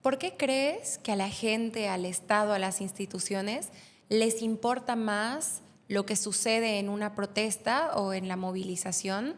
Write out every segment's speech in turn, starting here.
¿Por qué crees que a la gente, al Estado, a las instituciones, les importa más lo que sucede en una protesta o en la movilización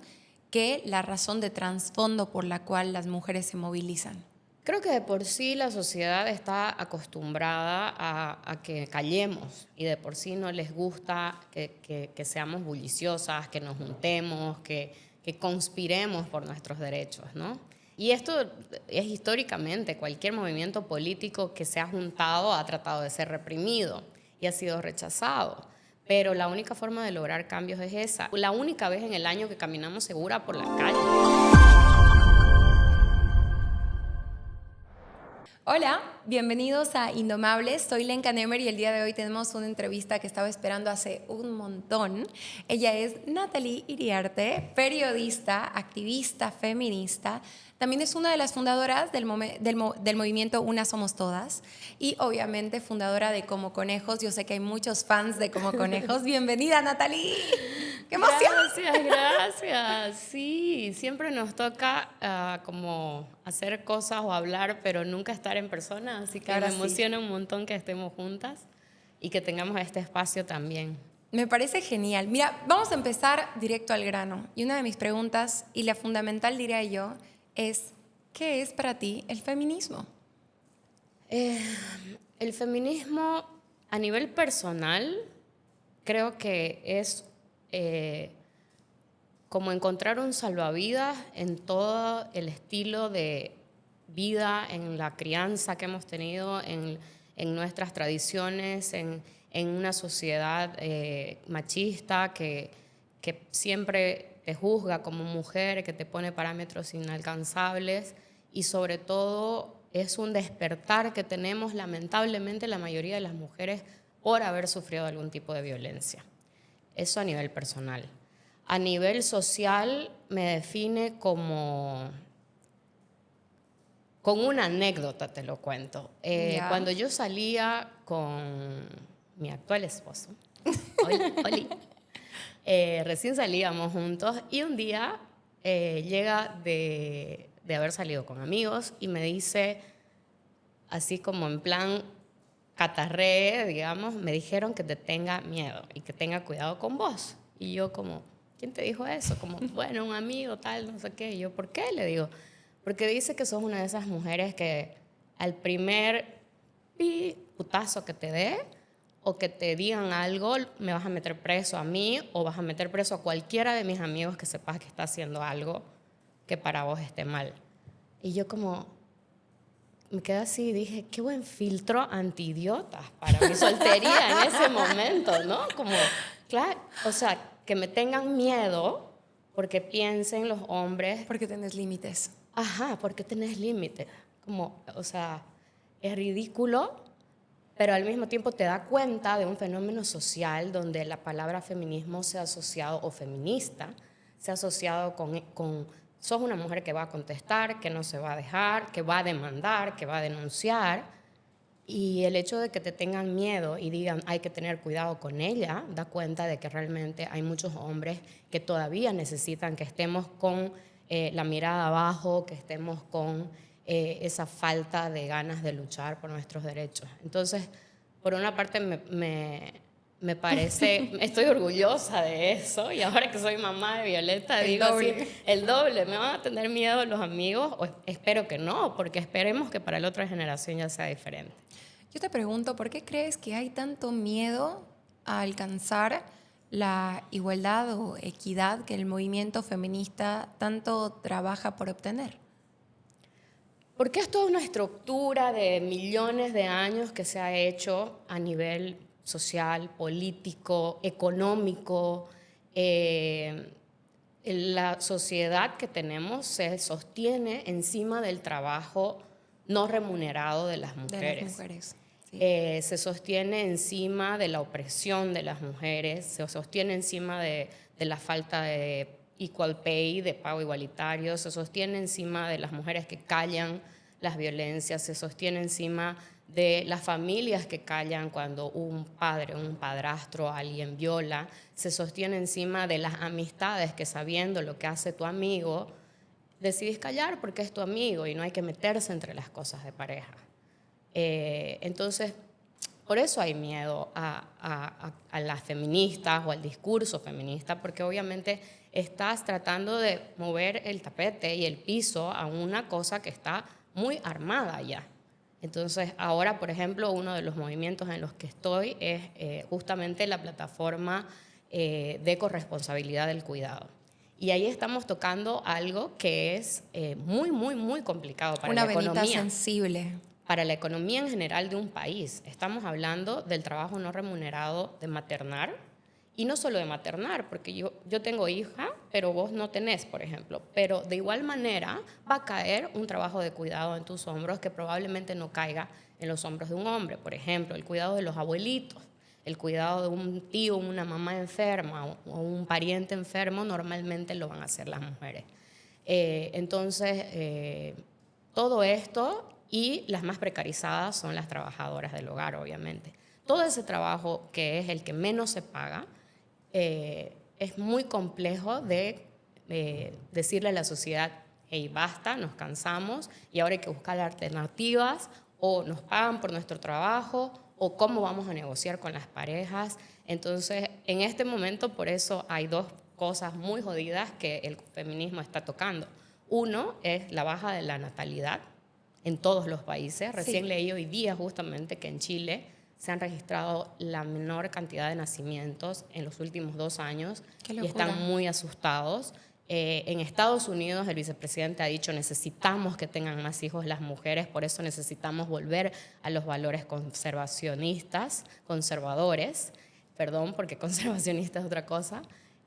que la razón de trasfondo por la cual las mujeres se movilizan? Creo que de por sí la sociedad está acostumbrada a que callemos y de por sí no les gusta que seamos bulliciosas, que nos juntemos, que conspiremos por nuestros derechos, ¿no? Y esto es históricamente, cualquier movimiento político que se ha juntado ha tratado de ser reprimido y ha sido rechazado. Pero la única forma de lograr cambios es esa. La única vez en el año que caminamos segura por la calle. Hola, bienvenidos a Indomables. Soy Lenka Nemer y el día de hoy tenemos una entrevista que estaba esperando hace un montón. Ella es Nathalie Iriarte, periodista, activista, feminista. También es una de las fundadoras del movimiento Una Somos Todas y obviamente fundadora de Como Conejos. Yo sé que hay muchos fans de Como Conejos. Bienvenida, Nathalie. ¡Qué emoción! Gracias. Sí, siempre nos toca como hacer cosas o hablar, pero nunca estar en persona, así que Ahora me sí. emociona un montón que estemos juntas y que tengamos este espacio también. Me parece genial. Mira, vamos a empezar directo al grano. Y una de mis preguntas, y la fundamental diría yo, es, ¿qué es para ti el feminismo? El feminismo a nivel personal creo que es como encontrar un salvavidas en todo el estilo de vida, en la crianza que hemos tenido, en nuestras tradiciones, en una sociedad machista que siempre te juzga como mujer, que te pone parámetros inalcanzables y sobre todo es un despertar que tenemos lamentablemente la mayoría de las mujeres por haber sufrido algún tipo de violencia. Eso a nivel personal. A nivel social me define como, con una anécdota te lo cuento. Cuando yo salía con mi actual esposo, Oli, recién salíamos juntos y un día llega de haber salido con amigos y me dice, así como en plan catarré, digamos, me dijeron que te tenga miedo y que tenga cuidado con vos. Y yo como, ¿quién te dijo eso? Como, bueno, un amigo, tal, no sé qué. Y yo, ¿por qué? Le digo, porque dice que sos una de esas mujeres que al primer putazo que te dé o que te digan algo, me vas a meter preso a mí o vas a meter preso a cualquiera de mis amigos que sepas que está haciendo algo que para vos esté mal. Y yo como, me quedé así y dije, qué buen filtro anti-idiotas para mi soltería en ese momento, ¿no? Como, claro, o sea, que me tengan miedo porque piensen los hombres. Porque tenés límites. Ajá, porque tenés límites. Como, o sea, es ridículo, pero al mismo tiempo te da cuenta de un fenómeno social donde la palabra feminismo se ha asociado, o feminista, se ha asociado con sos una mujer que va a contestar, que no se va a dejar, que va a demandar, que va a denunciar. Y el hecho de que te tengan miedo y digan hay que tener cuidado con ella, da cuenta de que realmente hay muchos hombres que todavía necesitan que estemos con la mirada abajo, que estemos con esa falta de ganas de luchar por nuestros derechos. Entonces, por una parte me parece, estoy orgullosa de eso y ahora que soy mamá de Violeta digo así, el doble, me van a tener miedo los amigos, o espero que no, porque esperemos que para la otra generación ya sea diferente. Yo te pregunto, ¿por qué crees que hay tanto miedo a alcanzar la igualdad o equidad que el movimiento feminista tanto trabaja por obtener? Porque es toda una estructura de millones de años que se ha hecho a nivel social, político, económico. La sociedad que tenemos se sostiene encima del trabajo no remunerado de las mujeres. De las mujeres. Sí. Se sostiene encima de la opresión de las mujeres, se sostiene encima de la falta de equal pay, de pago igualitario, se sostiene encima de las mujeres que callan las violencias, se sostiene encima de las familias que callan cuando un padre, un padrastro, alguien viola, se sostiene encima de las amistades que sabiendo lo que hace tu amigo, decidís callar porque es tu amigo y no hay que meterse entre las cosas de pareja. Entonces, por eso hay miedo a las feministas o al discurso feminista, porque obviamente estás tratando de mover el tapete y el piso a una cosa que está muy armada ya. Entonces, ahora, por ejemplo, uno de los movimientos en los que estoy es justamente la plataforma de corresponsabilidad del cuidado. Y ahí estamos tocando algo que es muy, muy, muy complicado para la economía. Una venita sensible. Para la economía en general de un país. Estamos hablando del trabajo no remunerado de maternar, y no solo de maternar, porque yo tengo hija, pero vos no tenés, por ejemplo. Pero de igual manera va a caer un trabajo de cuidado en tus hombros que probablemente no caiga en los hombros de un hombre. Por ejemplo, el cuidado de los abuelitos, el cuidado de un tío, una mamá enferma o un pariente enfermo, normalmente lo van a hacer las mujeres. Entonces, todo esto, y las más precarizadas son las trabajadoras del hogar, obviamente. Todo ese trabajo, que es el que menos se paga, es muy complejo de decirle a la sociedad: hey, basta, nos cansamos y ahora hay que buscar alternativas, o nos pagan por nuestro trabajo, o cómo vamos a negociar con las parejas. Entonces, en este momento, por eso hay dos cosas muy jodidas que el feminismo está tocando. Uno es la baja de la natalidad en todos los países. Recién leí hoy día justamente que en Chile se han registrado la menor cantidad de nacimientos en los últimos 2 años y están muy asustados. En Estados Unidos el vicepresidente ha dicho: necesitamos que tengan más hijos las mujeres, por eso necesitamos volver a los valores conservadores, perdón, porque conservacionista es otra cosa.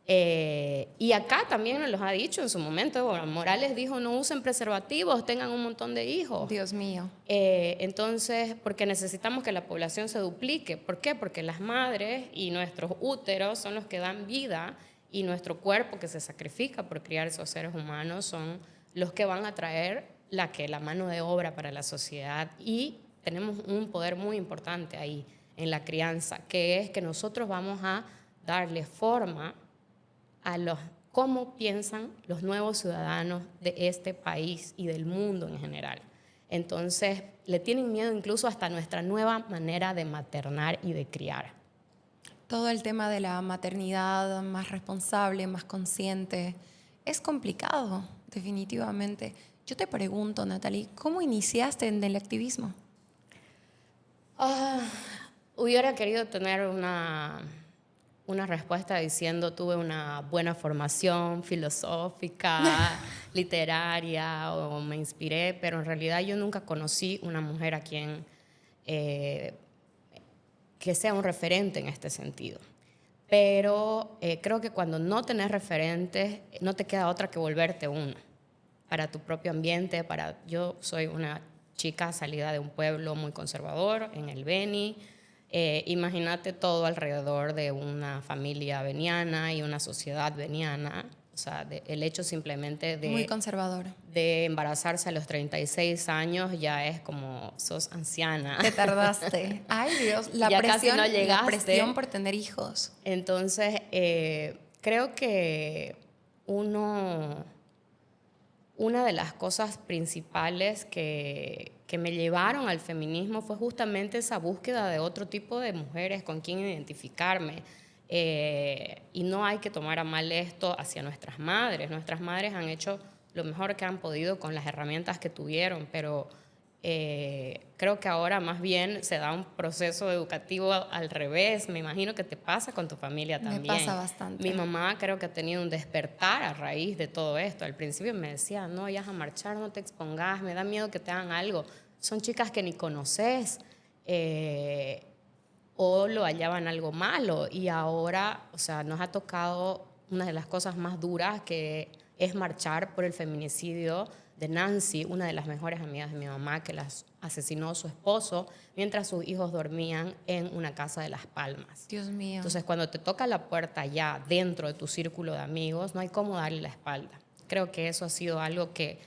Y acá también nos los ha dicho en su momento. Bueno, Morales dijo: no usen preservativos, tengan un montón de hijos. Dios mío. Entonces, porque necesitamos que la población se duplique. ¿Por qué? Porque las madres y nuestros úteros son los que dan vida, y nuestro cuerpo, que se sacrifica por criar esos seres humanos, son los que van a traer la mano de obra para la sociedad. Y tenemos un poder muy importante ahí en la crianza, que es que nosotros vamos a darle forma a cómo piensan los nuevos ciudadanos de este país y del mundo en general. Entonces, le tienen miedo incluso hasta nuestra nueva manera de maternar y de criar. Todo el tema de la maternidad más responsable, más consciente, es complicado, definitivamente. Yo te pregunto, Natalie, ¿cómo iniciaste en el activismo? Hubiera querido tener una respuesta diciendo: tuve una buena formación filosófica, literaria, o me inspiré, pero en realidad yo nunca conocí una mujer a quien que sea un referente en este sentido. Pero creo que cuando no tenés referentes, no te queda otra que volverte uno, para tu propio ambiente. Yo soy una chica salida de un pueblo muy conservador, en el Beni. Imagínate todo alrededor de una familia beniana y una sociedad beniana. O sea, el hecho simplemente muy conservadora, de embarazarse a los 36 años ya es como: sos anciana. Te tardaste. Ay, Dios, la presión por tener hijos. Entonces, creo que una de las cosas principales que me llevaron al feminismo fue justamente esa búsqueda de otro tipo de mujeres con quien identificarme. Y no hay que tomar a mal esto hacia nuestras madres. Nuestras madres han hecho lo mejor que han podido con las herramientas que tuvieron, pero creo que ahora más bien se da un proceso educativo al revés. Me imagino que te pasa con tu familia también. Me pasa bastante. Mi mamá creo que ha tenido un despertar a raíz de todo esto. Al principio me decía: no vayas a marchar, no te expongas, me da miedo que te hagan algo. Son chicas que ni conoces. O lo hallaban algo malo, y ahora, o sea, nos ha tocado una de las cosas más duras, que es marchar por el feminicidio de Nancy, una de las mejores amigas de mi mamá, que las asesinó su esposo mientras sus hijos dormían en una casa de Las Palmas. Dios mío. Entonces, cuando te toca la puerta ya dentro de tu círculo de amigos, no hay cómo darle la espalda. Creo que eso ha sido algo que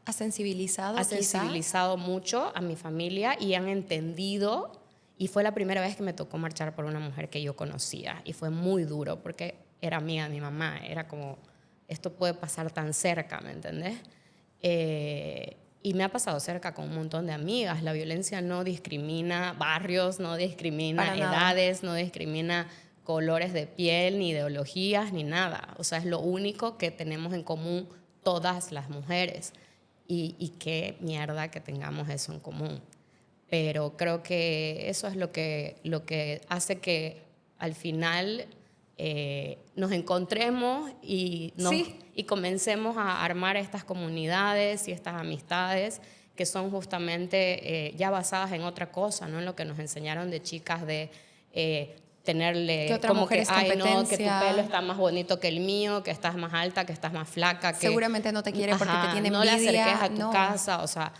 ¿Ha sensibilizado mucho a mi familia, y han entendido. Y fue la primera vez que me tocó marchar por una mujer que yo conocía, y fue muy duro porque era amiga de mi mamá. Era como: esto puede pasar tan cerca, ¿me entendés? Y me ha pasado cerca con un montón de amigas. La violencia no discrimina barrios, no discrimina edades, no discrimina colores de piel, ni ideologías, ni nada. O sea, es lo único que tenemos en común todas las mujeres. Y qué mierda que tengamos eso en común. Pero creo que eso es lo que hace que al final nos encontremos y comencemos a armar estas comunidades y estas amistades que son justamente ya basadas en otra cosa, no en lo que nos enseñaron de chicas de tenerle que otra como mujer que, es ay, no, que tu competencia. pelo está más bonito que el mío, que estás más alta, que estás más flaca. Que, seguramente no te quiere porque te tiene no envidia. le acerques a tu no. casa, o sea,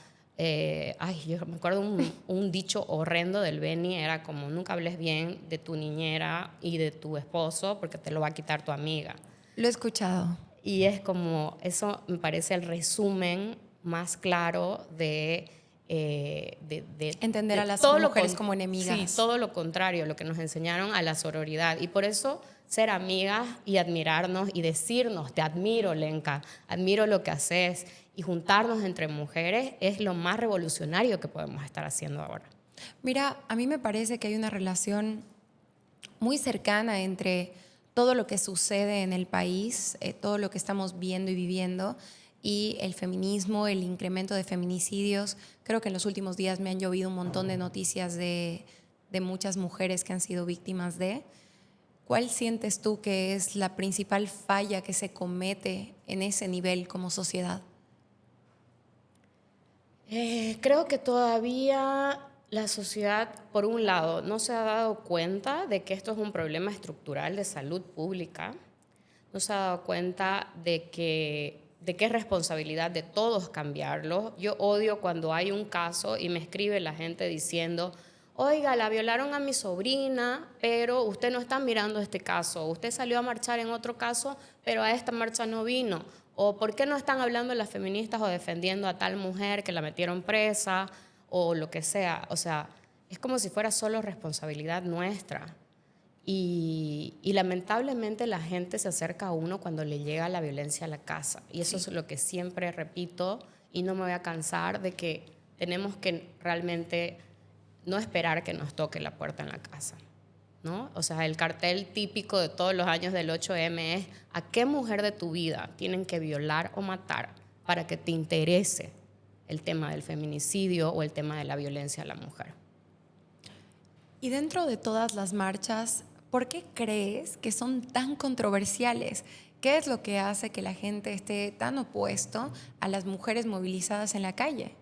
yo me acuerdo un dicho horrendo del Beni, era como, nunca hables bien de tu niñera y de tu esposo porque te lo va a quitar tu amiga. Lo he escuchado. Y es como, eso me parece el resumen más claro de entender a las mujeres como enemigas. Sí, todo lo contrario, lo que nos enseñaron a la sororidad. Y por eso ser amigas y admirarnos y decirnos, te admiro, Lenka, admiro lo que haces, y juntarnos entre mujeres es lo más revolucionario que podemos estar haciendo ahora. Mira, a mí me parece que hay una relación muy cercana entre todo lo que sucede en el país, todo lo que estamos viendo y viviendo, y el feminismo, el incremento de feminicidios. Creo que en los últimos días me han llovido un montón de noticias de muchas mujeres que han sido víctimas de. ¿Cuál sientes tú que es la principal falla que se comete en ese nivel como sociedad? Creo que todavía la sociedad, por un lado, no se ha dado cuenta de que esto es un problema estructural de salud pública, no se ha dado cuenta de que es responsabilidad de todos cambiarlo. Yo odio cuando hay un caso y me escribe la gente diciendo, oiga, la violaron a mi sobrina, pero usted no está mirando este caso, usted salió a marchar en otro caso, pero a esta marcha no vino. O ¿por qué no están hablando las feministas o defendiendo a tal mujer que la metieron presa o lo que sea? O sea, es como si fuera solo responsabilidad nuestra. Y lamentablemente la gente se acerca a uno cuando le llega la violencia a la casa. Y eso es lo que siempre repito y no me voy a cansar de que tenemos que realmente no esperar que nos toque la puerta en la casa, ¿no? O sea, el cartel típico de todos los años del 8M es ¿a qué mujer de tu vida tienen que violar o matar para que te interese el tema del feminicidio o el tema de la violencia a la mujer? Y dentro de todas las marchas, ¿por qué crees que son tan controversiales? ¿Qué es lo que hace que la gente esté tan opuesto a las mujeres movilizadas en la calle?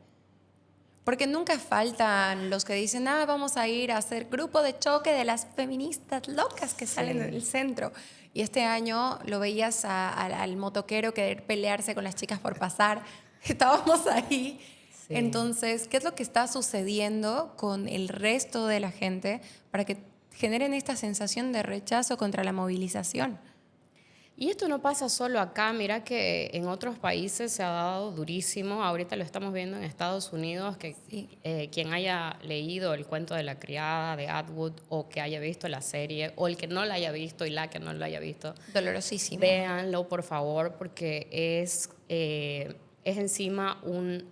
Porque nunca faltan los que dicen, vamos a ir a hacer grupo de choque de las feministas locas que salen del centro. Y este año lo veías al motoquero querer pelearse con las chicas por pasar. Estábamos ahí. Sí. Entonces, ¿qué es lo que está sucediendo con el resto de la gente para que generen esta sensación de rechazo contra la movilización? Y esto no pasa solo acá, mira que en otros países se ha dado durísimo, ahorita lo estamos viendo en Estados Unidos, que quien haya leído el cuento de la criada de Atwood o que haya visto la serie, o el que no la haya visto y la que no lo haya visto, dolorosísimo. Véanlo, por favor, porque es encima un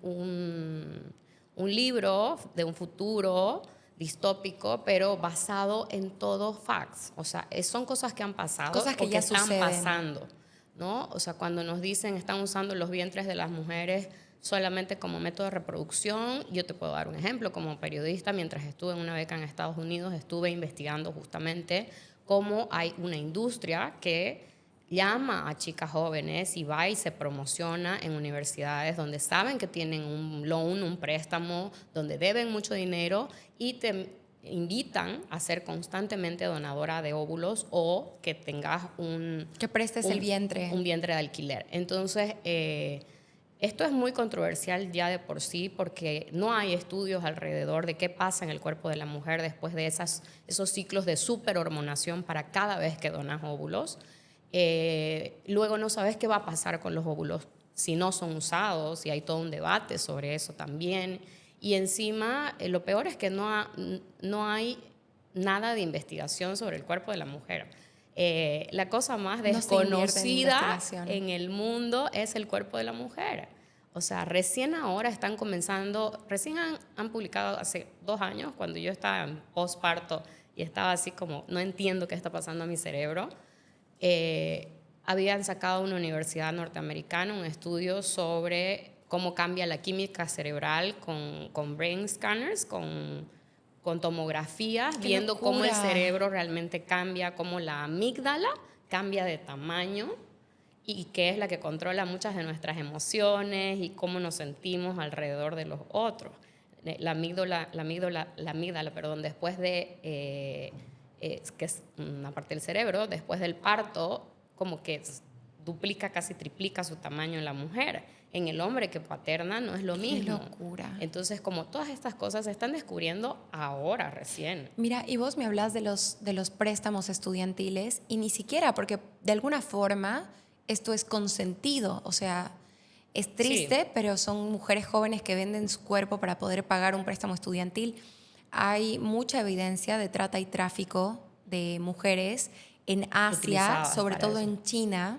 libro de un futuro distópico, pero basado en todos facts. O sea, son cosas que han pasado, cosas que ya están suceden. pasando, ¿no? O sea, cuando nos dicen están usando los vientres de las mujeres solamente como método de reproducción, yo te puedo dar un ejemplo. Como periodista, mientras estuve en una beca en Estados Unidos, estuve investigando justamente cómo hay una industria que llama a chicas jóvenes y va y se promociona en universidades donde saben que tienen un loan, un préstamo, donde deben mucho dinero y te invitan a ser constantemente donadora de óvulos o que tengas que prestes el vientre. Un vientre de alquiler. Entonces, esto es muy controversial ya de por sí porque no hay estudios alrededor de qué pasa en el cuerpo de la mujer después de esos ciclos de superhormonación para cada vez que donas óvulos. Luego no sabes qué va a pasar con los óvulos si no son usados, y hay todo un debate sobre eso también. Y encima, lo peor es que no hay nada de investigación sobre el cuerpo de la mujer. La cosa más desconocida en el mundo es el cuerpo de la mujer. O sea, recién ahora están comenzando, recién han publicado hace 2 años, cuando yo estaba en posparto y estaba así como, no entiendo qué está pasando a mi cerebro. Habían sacado una universidad norteamericana un estudio sobre cómo cambia la química cerebral con brain scanners, con tomografías, ¡Qué viendo cómo el locura! cerebro realmente cambia, cómo la amígdala cambia de tamaño y que es la que controla muchas de nuestras emociones y cómo nos sentimos alrededor de los otros. La amígdala, perdón, después de, que es una parte del cerebro, después del parto, como que duplica, casi triplica su tamaño en la mujer. En el hombre que paterna no es lo mismo. ¡Qué locura! Entonces, como todas estas cosas se están descubriendo ahora recién. Mira, y vos me hablas de los préstamos estudiantiles y ni siquiera, porque de alguna forma esto es consentido, o sea, es triste, Sí. pero son mujeres jóvenes que venden su cuerpo para poder pagar un préstamo estudiantil. Hay mucha evidencia de trata y tráfico de mujeres en Asia, Utilizadas sobre para todo eso. en China,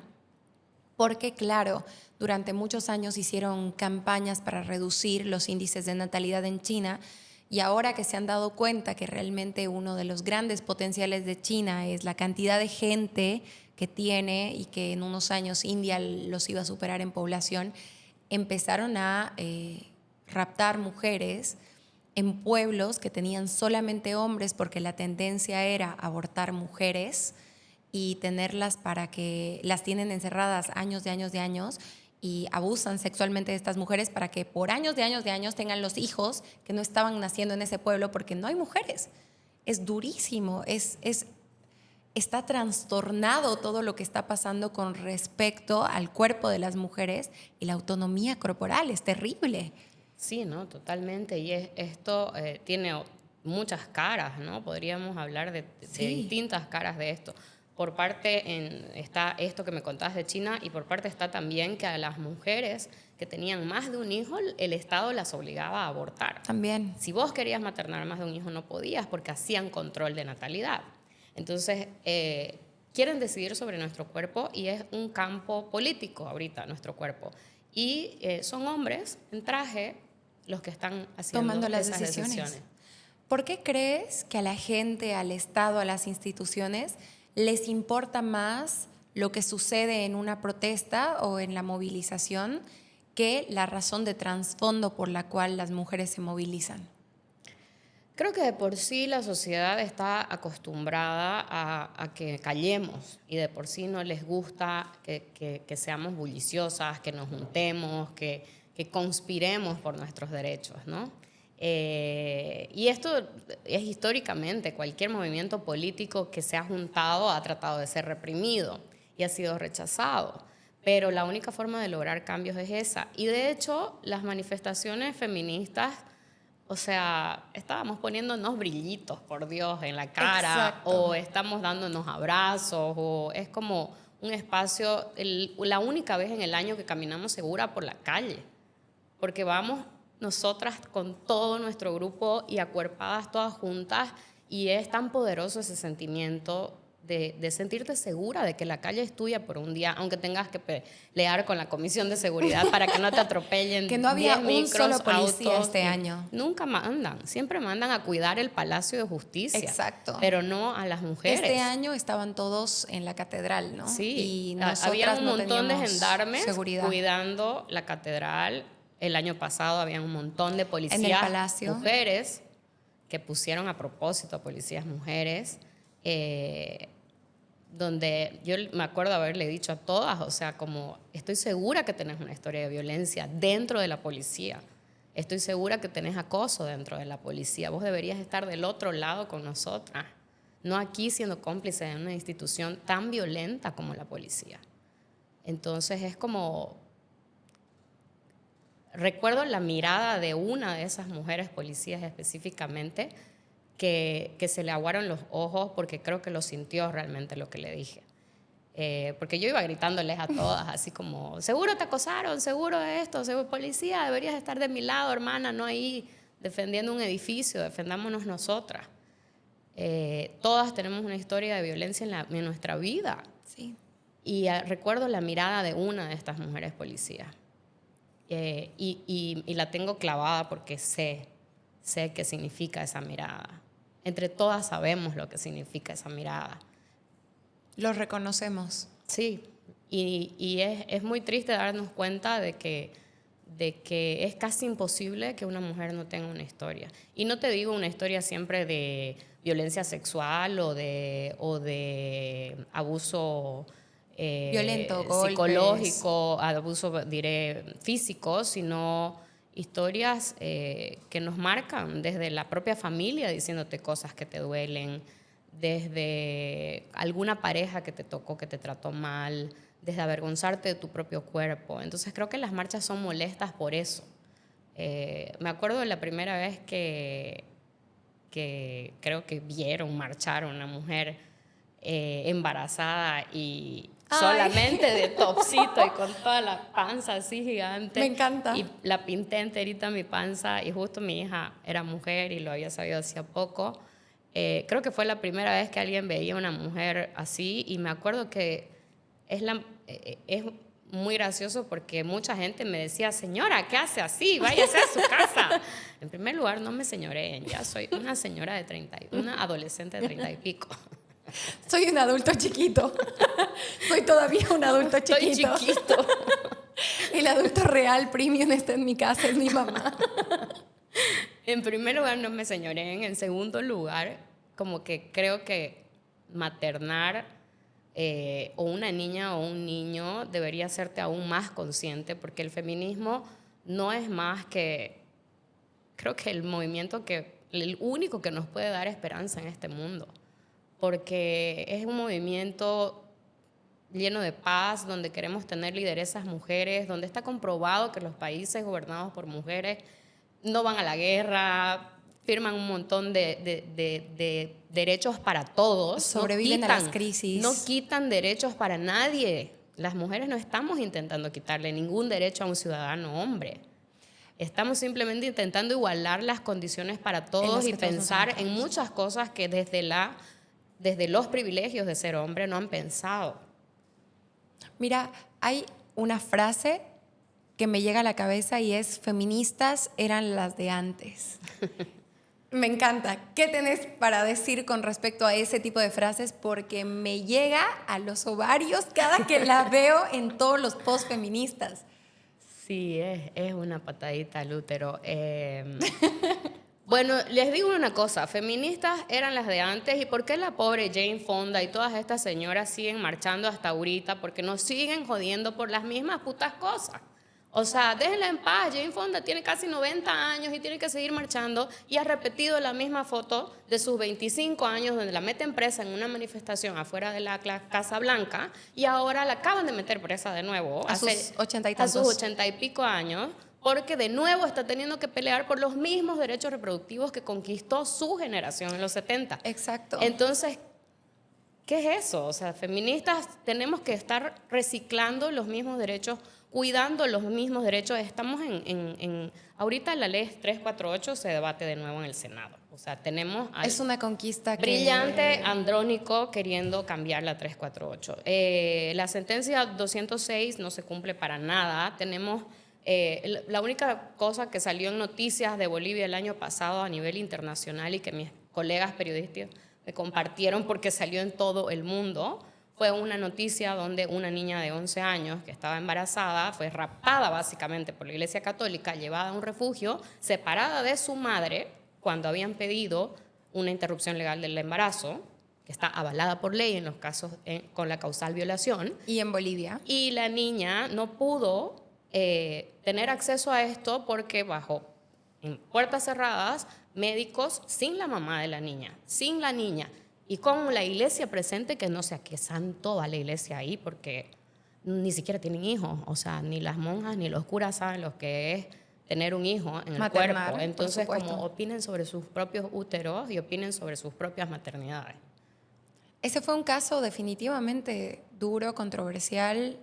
porque claro, durante muchos años hicieron campañas para reducir los índices de natalidad en China y ahora que se han dado cuenta que realmente uno de los grandes potenciales de China es la cantidad de gente que tiene y que en unos años India los iba a superar en población, empezaron a raptar mujeres en pueblos que tenían solamente hombres porque la tendencia era abortar mujeres y tenerlas para que las tienen encerradas años de años de años y abusan sexualmente de estas mujeres para que por años de años tengan los hijos que no estaban naciendo en ese pueblo porque no hay mujeres. Es durísimo, está trastornado todo lo que está pasando con respecto al cuerpo de las mujeres y la autonomía corporal, es terrible. Sí, ¿no? Totalmente. Y esto tiene muchas caras, ¿no? Podríamos hablar de Sí, distintas caras de esto. Por parte está esto que me contabas de China y por parte está también que a las mujeres que tenían más de un hijo, el Estado las obligaba a abortar. también. Si vos querías maternar más de un hijo no podías porque hacían control de natalidad. Entonces, quieren decidir sobre nuestro cuerpo y es un campo político ahorita nuestro cuerpo. Y son hombres en traje los que están haciendo Tomando las esas decisiones. ¿Por qué crees que a la gente, al Estado, a las instituciones, les importa más lo que sucede en una protesta o en la movilización que la razón de trasfondo por la cual las mujeres se movilizan? Creo que de por sí la sociedad está acostumbrada a que callemos y de por sí no les gusta que seamos bulliciosas, que nos juntemos, que conspiremos por nuestros derechos, ¿no? Y esto es históricamente, cualquier movimiento político que se ha juntado ha tratado de ser reprimido y ha sido rechazado. Pero la única forma de lograr cambios es esa. Y de hecho, las manifestaciones feministas, o sea, estábamos poniéndonos brillitos, por Dios, en la cara, Exacto. o estamos dándonos abrazos, o es como un espacio, la única vez en el año que caminamos segura por la calle, porque vamos nosotras con todo nuestro grupo y acuerpadas todas juntas, y es tan poderoso ese sentimiento de sentirte segura de que la calle es tuya por un día, aunque tengas que pelear con la Comisión de Seguridad para que no te atropellen Que no había 10 un micros, solo policía autos, este año. Nunca mandan, siempre mandan a cuidar el Palacio de Justicia. Exacto. Pero no a las mujeres. Este año estaban todos en la catedral, ¿no? Sí, Y nosotras había un no montón de teníamos gendarmes seguridad. cuidando la catedral. El año pasado había un montón de policías En el palacio. mujeres que pusieron a propósito policías mujeres, donde yo me acuerdo haberle dicho a todas, o sea, como estoy segura que tenés una historia de violencia dentro de la policía, estoy segura que tenés acoso dentro de la policía, vos deberías estar del otro lado con nosotras, no aquí siendo cómplice de una institución tan violenta como la policía. Entonces es como, recuerdo la mirada de una de esas mujeres policías específicamente, que se le aguaron los ojos porque creo que lo sintió realmente lo que le dije. Porque yo iba gritándoles a todas, así como, seguro te acosaron, seguro esto, seguro policía, deberías estar de mi lado, hermana, no ahí defendiendo un edificio, defendámonos nosotras. Todas tenemos una historia de violencia en nuestra vida. Sí. Y recuerdo la mirada de una de estas mujeres policías. y la tengo clavada porque sé qué significa esa mirada. Entre todas sabemos lo que significa esa mirada. Lo reconocemos. Sí, y es muy triste darnos cuenta de que es casi imposible que una mujer no tenga una historia. Y no te digo una historia siempre de violencia sexual o de abuso Violento, golpes. psicológico, abuso, diré, físico, sino historias que nos marcan desde la propia familia diciéndote cosas que te duelen, desde alguna pareja que te tocó, que te trató mal, desde avergonzarte de tu propio cuerpo. Entonces creo que las marchas son molestas por eso. Me acuerdo de la primera vez que creo que vieron marchar a una mujer embarazada y solamente de topsito y con toda la panza así gigante. Me encanta. Y la pinté enterita mi panza y justo mi hija era mujer y lo había sabido hacía poco. Creo que fue la primera vez que alguien veía a una mujer así y me acuerdo que es muy gracioso porque mucha gente me decía, señora, ¿qué hace así? Váyase a su casa. En primer lugar, no me señoreen, ya soy una señora de 30, una adolescente de 30 y pico. Soy un adulto chiquito. Soy todavía un adulto chiquito. Estoy chiquito. El adulto real premium está en mi casa, es mi mamá. En primer lugar, no me señoreen. En segundo lugar, como que creo que maternar o una niña o un niño debería hacerte aún más consciente, porque el feminismo no es más que, creo que el único que nos puede dar esperanza en este mundo, porque es un movimiento lleno de paz, donde queremos tener lideresas mujeres, donde está comprobado que los países gobernados por mujeres no van a la guerra, firman un montón de derechos para todos. Sobreviven a las crisis. No quitan derechos para nadie. Las mujeres no estamos intentando quitarle ningún derecho a un ciudadano hombre. Estamos simplemente intentando igualar las condiciones para todos y pensar en muchas cosas que desde los privilegios de ser hombre no han pensado. Mira, hay una frase que me llega a la cabeza y es: feministas eran las de antes. Me encanta. ¿Qué tenés para decir con respecto a ese tipo de frases? Porque me llega a los ovarios cada que la veo en todos los posts feministas. Sí, es una patadita al útero. Bueno, les digo una cosa, feministas eran las de antes, ¿y por qué la pobre Jane Fonda y todas estas señoras siguen marchando hasta ahorita? Porque nos siguen jodiendo por las mismas putas cosas. O sea, déjenla en paz. Jane Fonda tiene casi 90 años y tiene que seguir marchando y ha repetido la misma foto de sus 25 años donde la meten presa en una manifestación afuera de la Casa Blanca y ahora la acaban de meter presa de nuevo. A sus 80 y tantos. A sus 80 y pico años, porque de nuevo está teniendo que pelear por los mismos derechos reproductivos que conquistó su generación en los 70. Exacto. Entonces, ¿qué es eso? O sea, feministas tenemos que estar reciclando los mismos derechos, cuidando los mismos derechos. Estamos ahorita la ley 348 se debate de nuevo en el Senado. O sea, tenemos es una conquista brillante Andrónico queriendo cambiar la 348. La sentencia 206 no se cumple para nada. Tenemos la única cosa que salió en noticias de Bolivia el año pasado a nivel internacional y que mis colegas periodistas me compartieron porque salió en todo el mundo, fue una noticia donde una niña de 11 años que estaba embarazada fue raptada básicamente por la Iglesia Católica, llevada a un refugio, separada de su madre cuando habían pedido una interrupción legal del embarazo, que está avalada por ley en los casos con la causal violación. Y en Bolivia. Y la niña no pudo tener acceso a esto porque en puertas cerradas, médicos sin la mamá de la niña, sin la niña, y con la iglesia presente, que no sé a qué santo va la iglesia ahí, porque ni siquiera tienen hijos, o sea, ni las monjas ni los curas saben lo que es tener un hijo en el cuerpo. Entonces, como opinen sobre sus propios úteros y opinen sobre sus propias maternidades. Ese fue un caso definitivamente duro, controversial.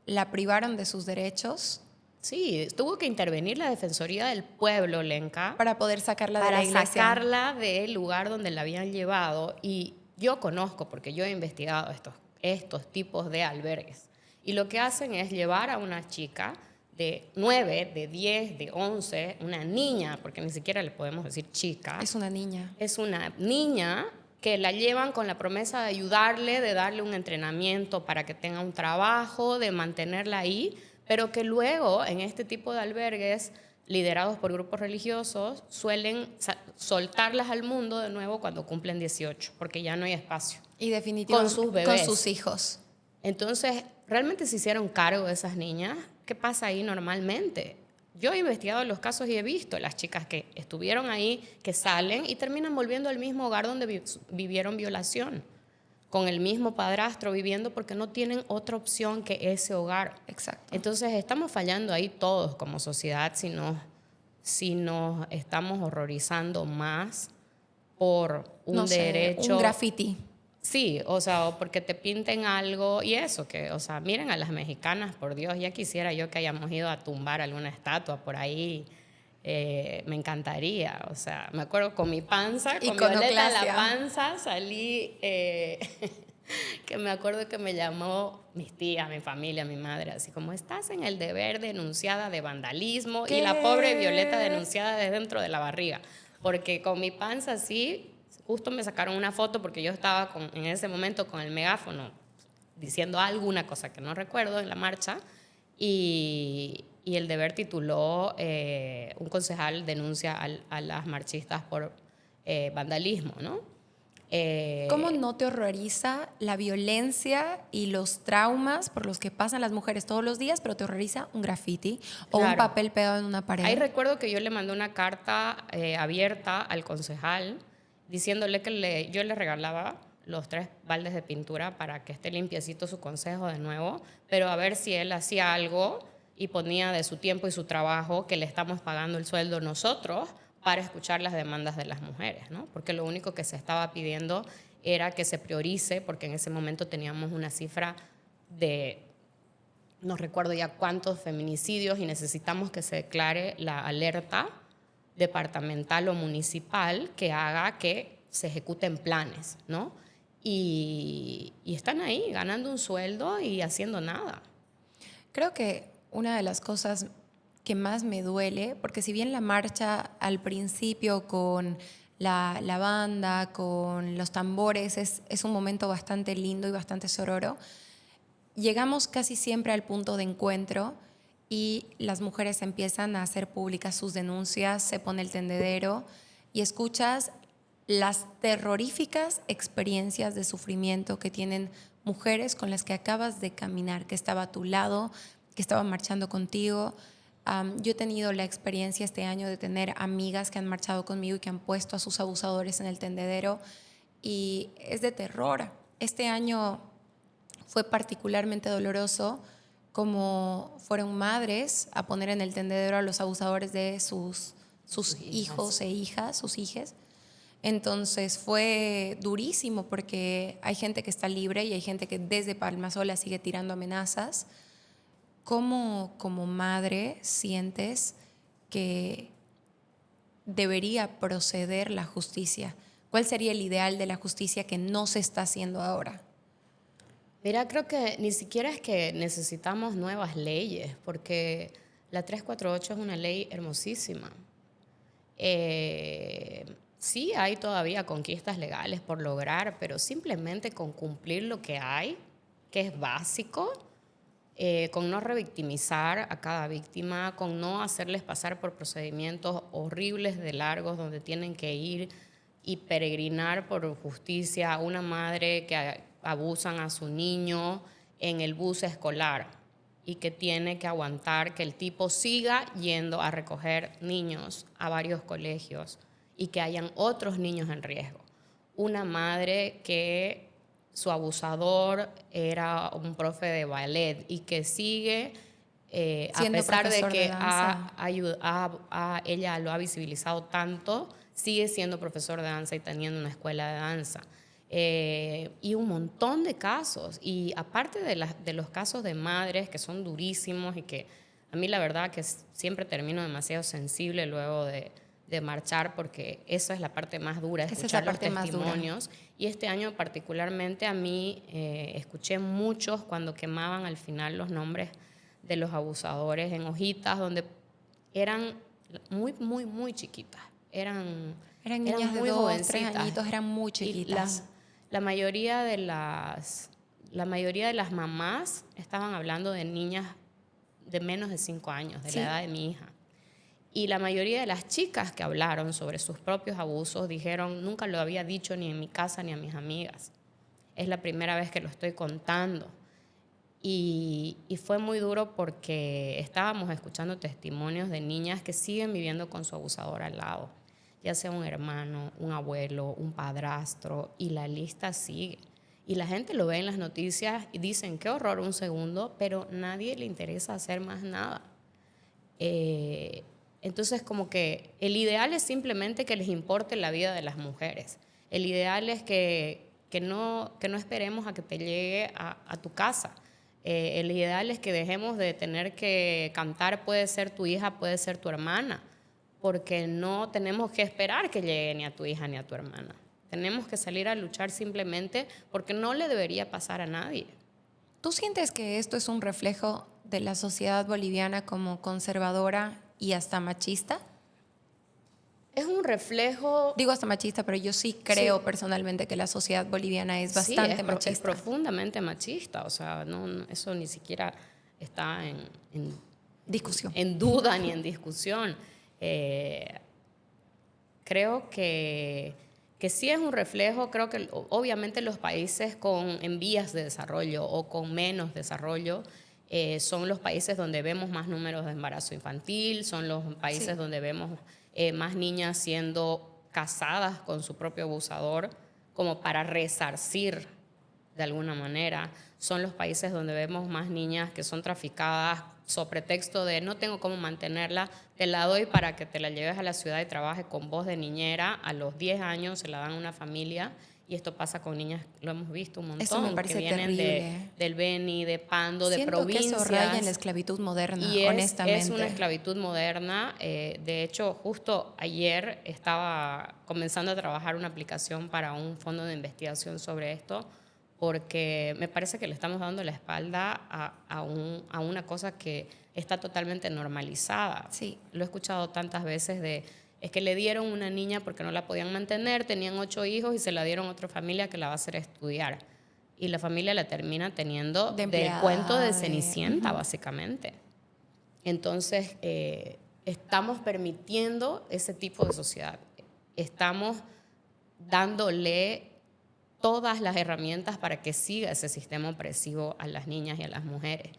La privaron de sus derechos. Sí, tuvo que intervenir la Defensoría del Pueblo, Lenka, para poder sacarla de la iglesia. Para sacarla del lugar donde la habían llevado. Y yo conozco, porque yo he investigado estos tipos de albergues. Y lo que hacen es llevar a una chica de 9, de 10, de 11, una niña, porque ni siquiera le podemos decir chica. Es una niña. Es una niña que la llevan con la promesa de ayudarle, de darle un entrenamiento para que tenga un trabajo, de mantenerla ahí, pero que luego en este tipo de albergues liderados por grupos religiosos suelen soltarlas al mundo de nuevo cuando cumplen 18, porque ya no hay espacio. Y definitivamente con sus bebés. Con sus hijos. Entonces, ¿realmente se hicieron cargo de esas niñas? ¿Qué pasa ahí normalmente? Yo he investigado los casos y he visto las chicas que estuvieron ahí, que salen y terminan volviendo al mismo hogar donde vivieron violación, con el mismo padrastro viviendo porque no tienen otra opción que ese hogar. Exacto. Entonces, estamos fallando ahí todos como sociedad si nos estamos horrorizando más por un derecho. Un graffiti. Sí, o sea, o porque te pinten algo y eso, que, o sea, miren a las mexicanas, por Dios, ya quisiera yo que hayamos ido a tumbar alguna estatua por ahí, me encantaría, o sea, me acuerdo con mi panza, con Violeta en la panza, salí, que me acuerdo que me llamó mis tías, mi familia, mi madre, así como, estás en el deber denunciada de vandalismo. ¿Qué? Y la pobre Violeta denunciada desde dentro de la barriga, porque con mi panza así. Justo me sacaron una foto porque yo estaba en ese momento con el megáfono diciendo alguna cosa que no recuerdo en la marcha y el Deber tituló un concejal denuncia a las marchistas por vandalismo, ¿no? ¿Cómo no te horroriza la violencia y los traumas por los que pasan las mujeres todos los días, pero te horroriza un graffiti o un papel pegado en una pared? Ahí recuerdo que yo le mandé una carta abierta al concejal diciéndole que yo le regalaba los 3 baldes de pintura para que esté limpiecito su consejo de nuevo, pero a ver si él hacía algo y ponía de su tiempo y su trabajo, que le estamos pagando el sueldo nosotros, para escuchar las demandas de las mujeres, ¿no? Porque lo único que se estaba pidiendo era que se priorice, porque en ese momento teníamos una cifra de, no recuerdo ya cuántos feminicidios, y necesitamos que se declare la alerta departamental o municipal que haga que se ejecuten planes, ¿no? Y están ahí ganando un sueldo y haciendo nada. Creo que una de las cosas que más me duele, porque si bien la marcha al principio con la banda, con los tambores, es un momento bastante lindo y bastante sororo, llegamos casi siempre al punto de encuentro y las mujeres empiezan a hacer públicas sus denuncias, se pone el tendedero y escuchas las terroríficas experiencias de sufrimiento que tienen mujeres con las que acabas de caminar, que estaba a tu lado, que estaban marchando contigo. Yo he tenido la experiencia este año de tener amigas que han marchado conmigo y que han puesto a sus abusadores en el tendedero y es de terror. Este año fue particularmente doloroso como fueron madres a poner en el tendedero a los abusadores de sus hijos e hijas, sus hijes. Entonces fue durísimo porque hay gente que está libre y hay gente que desde Palmasola sigue tirando amenazas. ¿Cómo como madre sientes que debería proceder la justicia? ¿Cuál sería el ideal de la justicia que no se está haciendo ahora? Mira, creo que ni siquiera es que necesitamos nuevas leyes, porque la 348 es una ley hermosísima. Sí hay todavía conquistas legales por lograr, pero simplemente con cumplir lo que hay, que es básico, con no revictimizar a cada víctima, con no hacerles pasar por procedimientos horribles de largos donde tienen que ir y peregrinar por justicia a una madre que abusan a su niño en el bus escolar y que tiene que aguantar que el tipo siga yendo a recoger niños a varios colegios y que hayan otros niños en riesgo. Una madre que su abusador era un profe de ballet y que sigue, a pesar de que ella lo ha visibilizado tanto, sigue siendo profesor de danza y teniendo una escuela de danza. Y un montón de casos. Y aparte de los casos de madres que son durísimos y que a mí la verdad que siempre termino demasiado sensible luego de marchar, porque esa es la parte más dura, escuchar los testimonios. Y este año particularmente a mí escuché muchos cuando quemaban al final los nombres de los abusadores en hojitas donde eran muy, muy, muy chiquitas. Eran niñas de muy 2, 3 jovencitas. añitos, eran muy chiquitas. La mayoría de las mamás estaban hablando de niñas de menos de 5 años, de la edad de mi hija. Y la mayoría de las chicas que hablaron sobre sus propios abusos dijeron, nunca lo había dicho ni en mi casa ni a mis amigas. Es la primera vez que lo estoy contando. Y fue muy duro porque estábamos escuchando testimonios de niñas que siguen viviendo con su abusador al lado, ya sea un hermano, un abuelo, un padrastro, y la lista sigue. Y la gente lo ve en las noticias y dicen, qué horror un segundo, pero nadie le interesa hacer más nada. Entonces, como que el ideal es simplemente que les importe la vida de las mujeres. El ideal es que no esperemos a que te llegue a tu casa. El ideal es que dejemos de tener que cantar, puede ser tu hija, puede ser tu hermana, porque no tenemos que esperar que llegue ni a tu hija ni a tu hermana. Tenemos que salir a luchar simplemente porque no le debería pasar a nadie. ¿Tú sientes que esto es un reflejo de la sociedad boliviana como conservadora y hasta machista? Es un reflejo... Digo hasta machista, pero yo sí creo personalmente que la sociedad boliviana es bastante machista. Es profundamente machista, o sea, eso ni siquiera está en discusión. En duda ni en discusión. Creo que sí es un reflejo. Creo que obviamente los países en vías de desarrollo o con menos desarrollo son los países donde vemos más números de embarazo infantil, son los países donde vemos más niñas siendo casadas con su propio abusador como para resarcir de alguna manera. Son los países donde vemos más niñas que son traficadas sobre pretexto de no tengo cómo mantenerla, te la doy para que te la lleves a la ciudad y trabajes con vos de niñera. A los 10 años se la dan a una familia, y esto pasa con niñas, lo hemos visto un montón. Eso me parece que vienen terrible. del Beni, de Pando, de provincias. Siento que eso raya en la esclavitud moderna, y honestamente. es una esclavitud moderna. De hecho, justo ayer estaba comenzando a trabajar una aplicación para un fondo de investigación sobre esto, porque me parece que le estamos dando la espalda a una cosa que está totalmente normalizada. Sí. Lo he escuchado tantas veces es que le dieron una niña porque no la podían mantener, tenían 8 hijos y se la dieron a otra familia que la va a hacer estudiar. Y la familia la termina teniendo del cuento de Cenicienta, básicamente. Entonces, estamos permitiendo ese tipo de sociedad. Estamos dándole todas las herramientas para que siga ese sistema opresivo a las niñas y a las mujeres.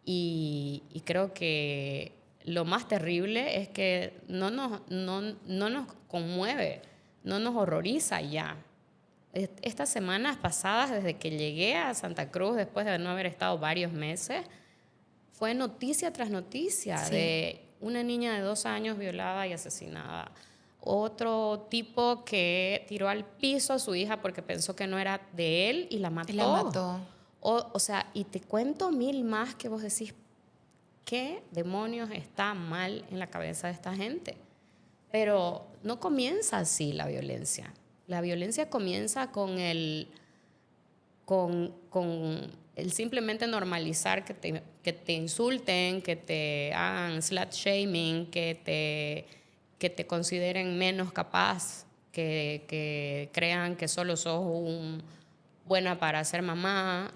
Y creo que lo más terrible es que no nos conmueve, no nos horroriza ya. Estas semanas pasadas, desde que llegué a Santa Cruz, después de no haber estado varios meses, fue noticia tras noticia de una niña de 2 años violada y asesinada. Otro tipo que tiró al piso a su hija porque pensó que no era de él y la mató. Y la mató. O sea, y te cuento 1000 más que vos decís, ¿qué demonios está mal en la cabeza de esta gente? Pero no comienza así la violencia. La violencia comienza con el simplemente normalizar que te insulten, que te hagan slut shaming, que te consideren menos capaz, que crean que solo sos buena para ser mamá,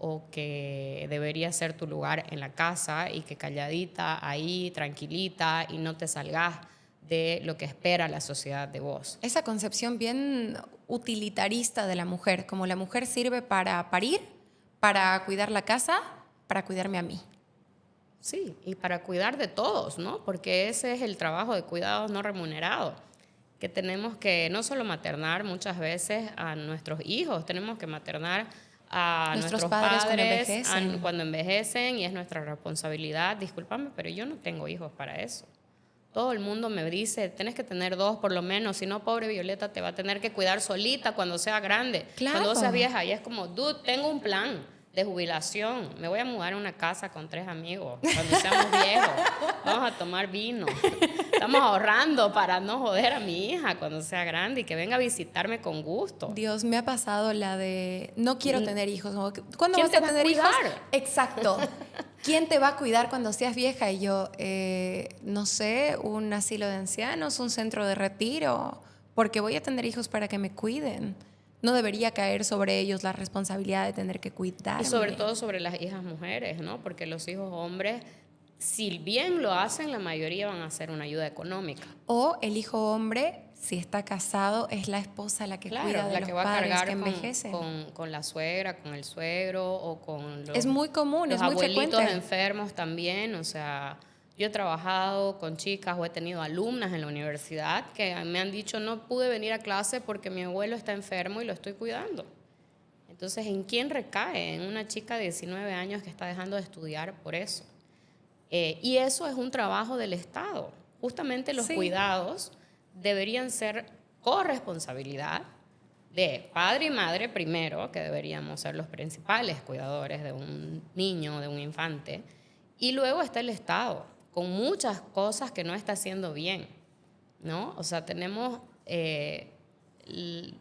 o que debería ser tu lugar en la casa y que calladita ahí, tranquilita, y no te salgas de lo que espera la sociedad de vos. Esa concepción bien utilitarista de la mujer, como la mujer sirve para parir, para cuidar la casa, para cuidarme a mí. Sí, y para cuidar de todos, ¿no? Porque ese es el trabajo de cuidados no remunerados, que tenemos que no solo maternar muchas veces a nuestros hijos, tenemos que maternar a nuestros padres cuando envejecen, y es nuestra responsabilidad. Discúlpame, pero yo no tengo hijos para eso. Todo el mundo me dice, tenés que tener 2 por lo menos, si no, pobre Violeta te va a tener que cuidar solita cuando sea grande. Claro. Cuando seas vieja, y es como, dude, tengo un plan de jubilación, me voy a mudar a una casa con 3 amigos, cuando seamos viejos, vamos a tomar vino. Estamos ahorrando para no joder a mi hija cuando sea grande y que venga a visitarme con gusto. Dios, me ha pasado la de no quiero tener hijos. ¿Cuándo ¿Quién vas te a va a tener hijos? cuidar? Exacto. ¿Quién te va a cuidar cuando seas vieja? Y yo, no sé, un asilo de ancianos, un centro de retiro, porque voy a tener hijos para que me cuiden. No debería caer sobre ellos la responsabilidad de tener que cuidarme. Y sobre todo sobre las hijas mujeres, ¿no? Porque los hijos hombres, si bien lo hacen, la mayoría van a ser una ayuda económica. O el hijo hombre, si está casado, es la esposa la que Claro, cuida de la los que va a padres cargar que envejecen. con la suegra, con el suegro o con Es muy común, los es muy abuelitos frecuente. enfermos también. O sea, yo he trabajado con chicas o he tenido alumnas en la universidad que me han dicho no pude venir a clase porque mi abuelo está enfermo y lo estoy cuidando. Entonces, ¿en quién recae? En una chica de 19 años que está dejando de estudiar por eso. Y eso es un trabajo del Estado. Justamente los Sí. cuidados deberían ser corresponsabilidad de padre y madre primero, que deberíamos ser los principales cuidadores de un niño, de un infante, y luego está el Estado, con muchas cosas que no está haciendo bien, ¿no? O sea, tenemos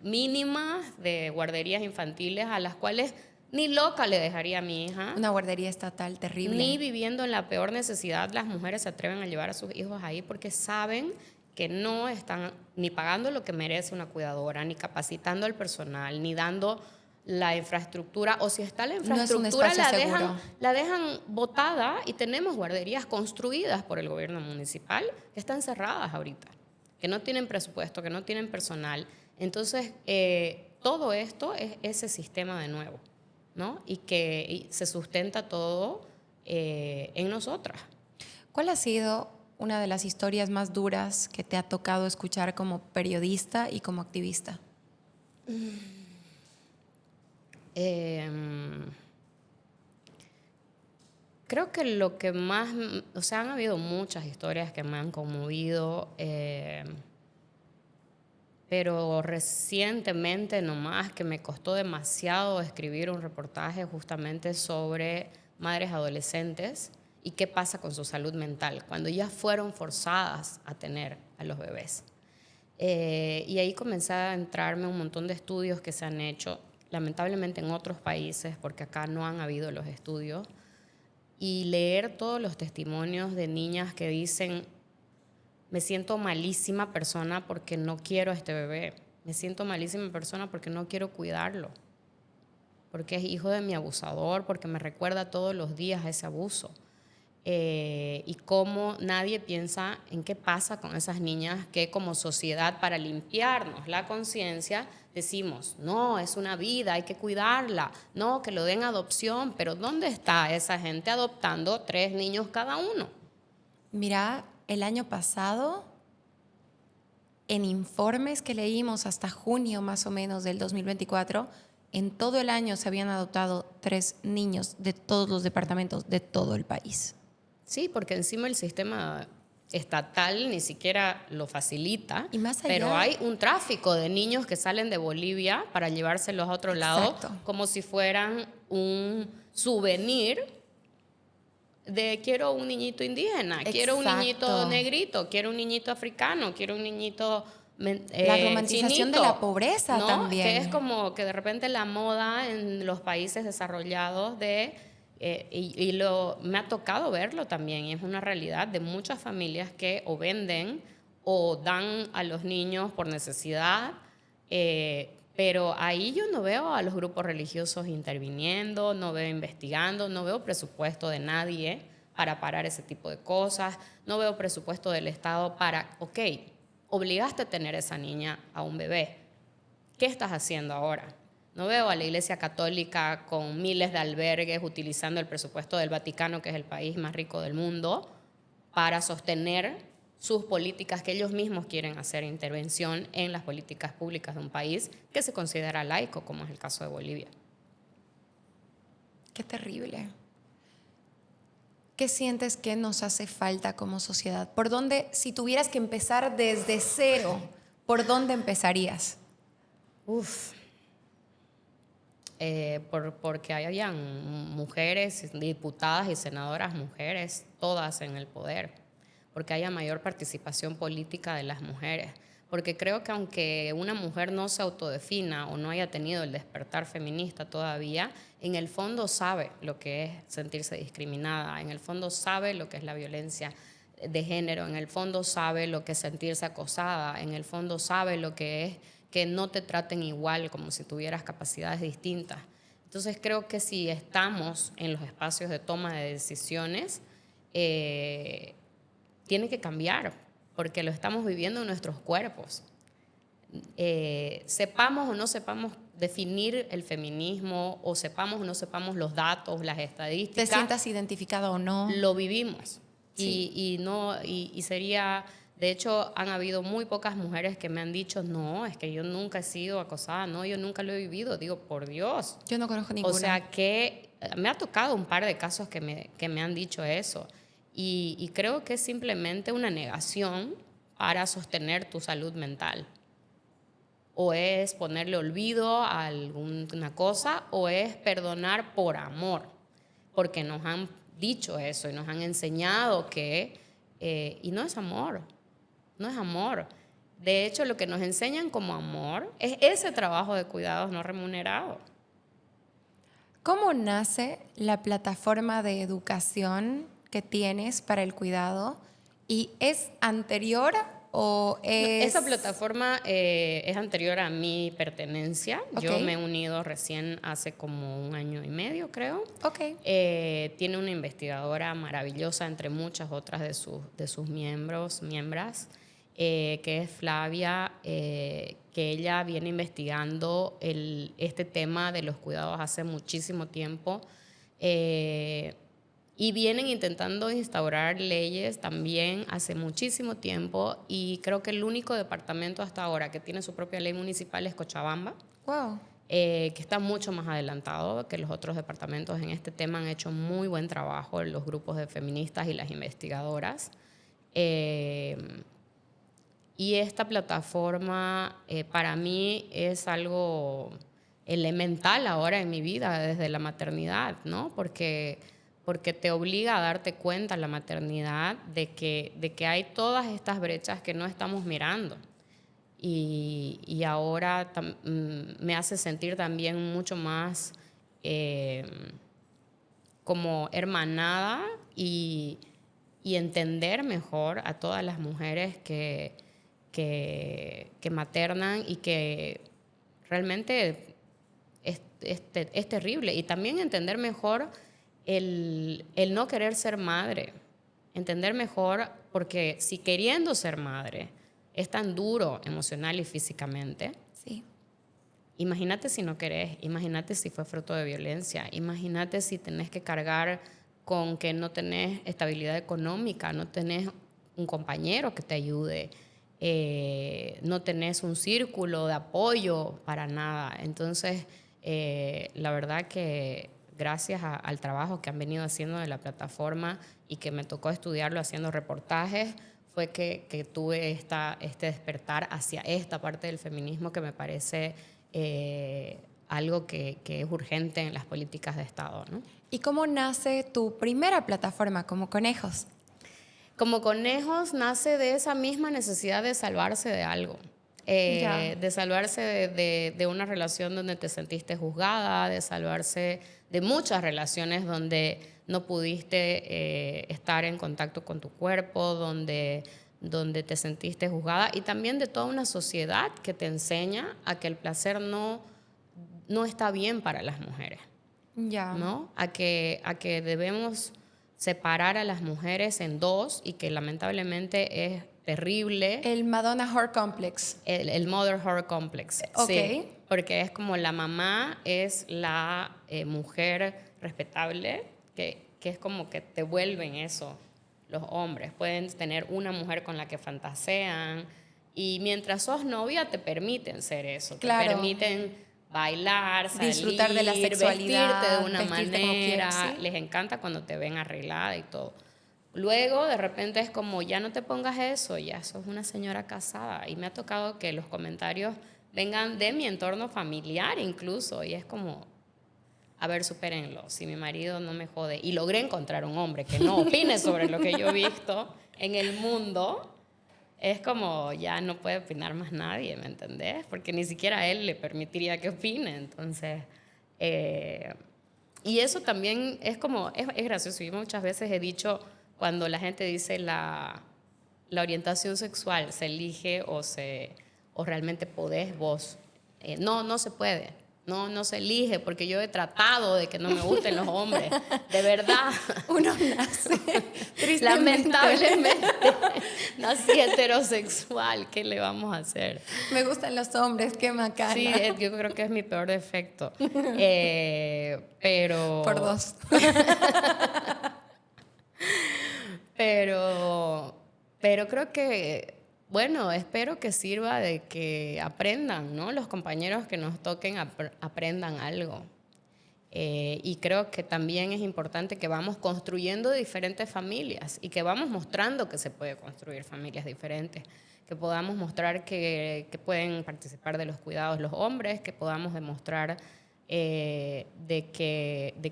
mínimas de guarderías infantiles a las cuales ni loca le dejaría a mi hija. Una guardería estatal terrible. Ni viviendo en la peor necesidad las mujeres se atreven a llevar a sus hijos ahí porque saben que no están ni pagando lo que merece una cuidadora, ni capacitando al personal, ni dando la infraestructura, o si está la infraestructura, no es un espacio la dejan botada, y tenemos guarderías construidas por el gobierno municipal que están cerradas ahorita, que no tienen presupuesto, que no tienen personal. Entonces, todo esto es ese sistema de nuevo, ¿no? Y que se sustenta todo en nosotras. ¿Cuál ha sido una de las historias más duras que te ha tocado escuchar como periodista y como activista? Creo que lo que más, o sea, han habido muchas historias que me han conmovido, pero recientemente nomás que me costó demasiado escribir un reportaje justamente sobre madres adolescentes y qué pasa con su salud mental cuando ya fueron forzadas a tener a los bebés. Y ahí comencé a entrarme un montón de estudios que se han hecho, lamentablemente en otros países, porque acá no han habido los estudios, y leer todos los testimonios de niñas que dicen: me siento malísima persona porque no quiero a este bebé, me siento malísima persona porque no quiero cuidarlo, porque es hijo de mi abusador, porque me recuerda todos los días a ese abuso. Y cómo nadie piensa en qué pasa con esas niñas que como sociedad, para limpiarnos la conciencia, decimos, no, es una vida, hay que cuidarla, no, que lo den adopción, pero ¿dónde está esa gente adoptando 3 niños cada uno? Mira, el año pasado, en informes que leímos hasta junio más o menos del 2024, en todo el año se habían adoptado 3 niños de todos los departamentos de todo el país. Sí, porque encima el sistema estatal ni siquiera lo facilita, y más allá, pero hay un tráfico de niños que salen de Bolivia para llevárselos a otro lado, como si fueran un souvenir de quiero un niñito indígena, quiero un niñito negrito, quiero un niñito africano, quiero un niñito la romantización chinito, de la pobreza, ¿no? también. Que es como que de repente la moda en los países desarrollados me ha tocado verlo también, y es una realidad de muchas familias que o venden o dan a los niños por necesidad, pero ahí yo no veo a los grupos religiosos interviniendo, no veo investigando, no veo presupuesto de nadie para parar ese tipo de cosas, no veo presupuesto del Estado para, ok, obligaste a tener esa niña a un bebé, ¿qué estás haciendo ahora? No veo a la Iglesia Católica con miles de albergues utilizando el presupuesto del Vaticano, que es el país más rico del mundo, para sostener sus políticas que ellos mismos quieren hacer intervención en las políticas públicas de un país que se considera laico, como es el caso de Bolivia. Qué terrible. ¿Qué sientes que nos hace falta como sociedad? ¿Por dónde, si tuvieras que empezar desde cero, por dónde empezarías? Porque habían mujeres, diputadas y senadoras mujeres, todas en el poder. porque haya mayor participación política de las mujeres. Porque creo que aunque una mujer no se autodefina o no haya tenido el despertar feminista todavía, en el fondo sabe lo que es sentirse discriminada, en el fondo sabe lo que es la violencia de género, en el fondo sabe lo que es sentirse acosada, en el fondo sabe lo que es que no te traten igual como si tuvieras capacidades distintas. Entonces creo que si estamos en los espacios de toma de decisiones, tiene que cambiar, porque lo estamos viviendo en nuestros cuerpos. Sepamos o no sepamos definir el feminismo, o sepamos o no sepamos los datos, las estadísticas. ¿Te sientas identificado o no? Lo vivimos. Sí. Y sería, de hecho, han habido muy pocas mujeres que me han dicho, no, es que yo nunca he sido acosada, no, yo nunca lo he vivido. Digo, por Dios. Yo no conozco ninguna. O sea, que me ha tocado un par de casos que me han dicho eso. Y creo que es simplemente una negación para sostener tu salud mental. O es ponerle olvido a alguna cosa, o es perdonar por amor, porque nos han dicho eso y nos han enseñado que, y no es amor, no es amor. De hecho, lo que nos enseñan como amor es ese trabajo de cuidados no remunerado. ¿Cómo nace la plataforma de educación que tienes para el cuidado? ¿Y es anterior o es...? Esa plataforma es anterior a mi pertenencia. Okay. Yo me he unido recién hace como 1 año y medio, creo. Okay. Tiene una investigadora maravillosa, entre muchas otras de sus miembros, que es Flavia, que ella viene investigando este tema de los cuidados hace muchísimo tiempo. Y vienen intentando instaurar leyes también hace muchísimo tiempo, y creo que el único departamento hasta ahora que tiene su propia ley municipal es Cochabamba. Wow. Que está mucho más adelantado que los otros departamentos en este tema. Han hecho muy buen trabajo los grupos de feministas y las investigadoras. Y esta plataforma para mí es algo elemental ahora en mi vida desde la maternidad, ¿no? Porque te obliga a darte cuenta en la maternidad de que hay todas estas brechas que no estamos mirando. Y ahora me hace sentir también mucho más como hermanada y entender mejor a todas las mujeres que maternan, y que realmente es terrible. Y también entender mejor el no querer ser madre, entender mejor, porque si queriendo ser madre es tan duro emocional y físicamente, sí. Imagínate si no querés, imagínate si fue fruto de violencia, imagínate si tenés que cargar con que no tenés estabilidad económica, no tenés un compañero que te ayude, no tenés un círculo de apoyo para nada. Entonces, la verdad que gracias al trabajo que han venido haciendo de la plataforma, y que me tocó estudiarlo haciendo reportajes, fue que tuve este despertar hacia esta parte del feminismo que me parece algo que es urgente en las políticas de Estado, ¿no? ¿Y cómo nace tu primera plataforma, Como Conejos? Como Conejos nace de esa misma necesidad de salvarse de algo. De salvarse de una relación donde te sentiste juzgada, de salvarse de muchas relaciones donde no pudiste estar en contacto con tu cuerpo, donde te sentiste juzgada, y también de toda una sociedad que te enseña a que el placer no está bien para las mujeres, ¿no? A que debemos separar a las mujeres en dos, y que lamentablemente es terrible. El Madonna Horror Complex. El Mother Horror Complex. Okay. Sí, porque es como la mamá es la mujer respetable, que es como que te vuelven eso los hombres. Pueden tener una mujer con la que fantasean, y mientras sos novia te permiten ser eso. Claro. Te permiten bailar, salir, disfrutar de la sexualidad, vestirte de una vestirte manera. ¿sí? Les encanta cuando te ven arreglada y todo. Luego, de repente, es como, ya no te pongas eso, ya sos una señora casada. Y me ha tocado que los comentarios vengan de mi entorno familiar incluso, y es como, a ver, supérenlo, si mi marido no me jode. Y logré encontrar un hombre que no opine sobre lo que yo he visto. en el mundo, es como ya no puede opinar más nadie, ¿me entendés? Porque ni siquiera a él le permitiría que opine. Entonces, y eso también es como, es gracioso. Yo muchas veces he dicho, cuando la gente dice la orientación sexual se elige o realmente podés vos. No se puede. No se elige, porque yo he tratado de que no me gusten los hombres, de verdad. Uno nace, tristemente. Lamentablemente, nací heterosexual, ¿qué le vamos a hacer? Me gustan los hombres, qué macana. Sí, yo creo que es mi peor defecto, pero... Por 2. Pero creo que... Bueno, espero que sirva de que aprendan, ¿no? Los compañeros que nos toquen aprendan algo. Y creo que también es importante que vamos construyendo diferentes familias y que vamos mostrando que se puede construir familias diferentes, que podamos mostrar que pueden participar de los cuidados los hombres, que podamos demostrar de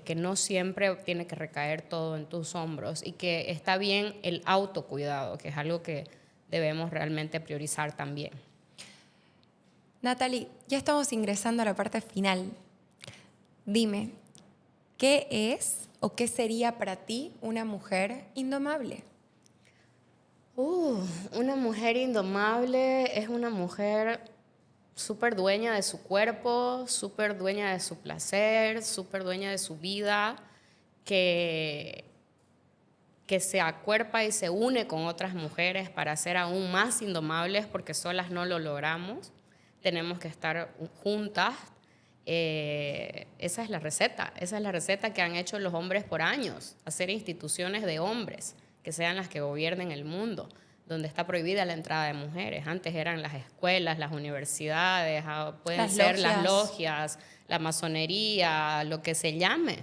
que no siempre tiene que recaer todo en tus hombros y que está bien el autocuidado, que es algo que debemos realmente priorizar también. Natalie, ya estamos ingresando a la parte final. Dime, ¿qué es o qué sería para ti una mujer indomable? Una mujer indomable es una mujer súper dueña de su cuerpo, súper dueña de su placer, súper dueña de su vida, que se acuerpa y se une con otras mujeres para ser aún más indomables, porque solas no lo logramos. Tenemos que estar juntas. Esa es la receta que han hecho los hombres por años, hacer instituciones de hombres que sean las que gobiernen el mundo, donde está prohibida la entrada de mujeres. Antes eran las escuelas, las universidades, pueden ser las logias, la masonería, lo que se llame.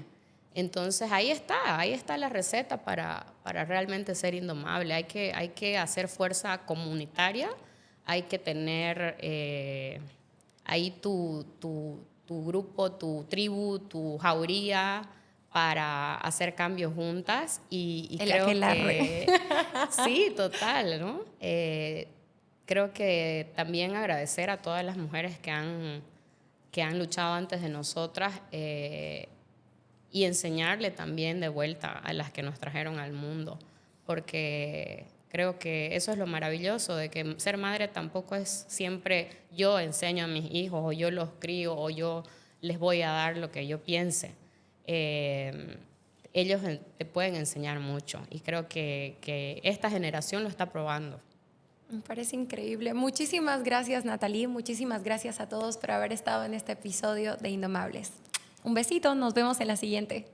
Entonces ahí está la receta para realmente ser indomable. Hay que hacer fuerza comunitaria, hay que tener ahí tu grupo, tu tribu, tu jauría para hacer cambios juntas y creo que sí, total, ¿no? Creo que también agradecer a todas las mujeres que han luchado antes de nosotras y enseñarle también de vuelta a las que nos trajeron al mundo, porque creo que eso es lo maravilloso de que ser madre tampoco es siempre yo enseño a mis hijos o yo los crío o yo les voy a dar lo que yo piense. Ellos te pueden enseñar mucho y creo que esta generación lo está probando. Me parece increíble. Muchísimas gracias, Natalie. Muchísimas gracias a todos por haber estado en este episodio de Indomables. Un besito, nos vemos en la siguiente.